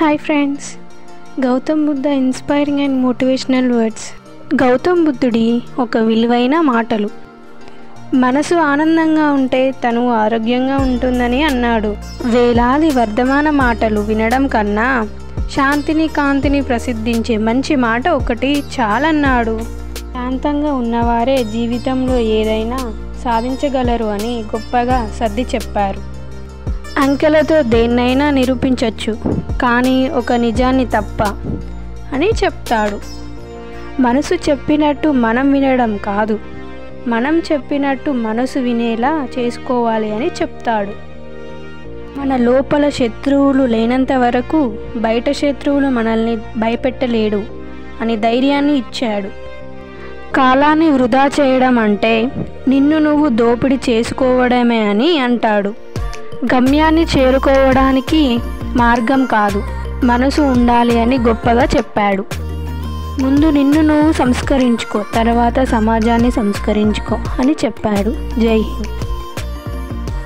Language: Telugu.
Hi friends, Gautam Buddha inspiring and motivational words. Gautam బుద్ధుడి ఒక విలువైన మాటలు. మనసు ఆనందంగా ఉంటే తను ఆరోగ్యంగా ఉంటుందని అన్నాడు. వేలాది వర్ధమాన మాటలు వినడం కన్నా శాంతిని కాంతిని ప్రసిద్ధించే మంచి మాట ఒకటి చాలన్నాడు. శాంతంగా ఉన్నవారే జీవితంలో ఏదైనా సాధించగలరు అని గొప్పగా సర్ది చెప్పారు. అంకెలతో దేన్నైనా నిరూపించవచ్చు, కానీ ఒక నిజాన్ని తప్ప అని చెప్తాడు. మనసు చెప్పినట్టు మనం వినడం కాదు, మనం చెప్పినట్టు మనసు వినేలా చేసుకోవాలి అని చెప్తాడు. మన లోపల శత్రువులు లేనంత వరకు బయట శత్రువులు మనల్ని భయపెట్టలేడు అని ధైర్యాన్ని ఇచ్చాడు. కాలాన్ని వృధా చేయడం అంటే నిన్ను నువ్వు దోపిడీ చేసుకోవడమే అని అంటాడు. గమ్యాన్ని చేరుకోవడానికి మార్గం కాదు, మనసు ఉండాలి అని గొప్పగా చెప్పాడు. ముందు నిన్ను నువ్వు సంస్కరించుకో, తర్వాత సమాజాన్ని సంస్కరించుకో అని చెప్పాడు. జై హింద్.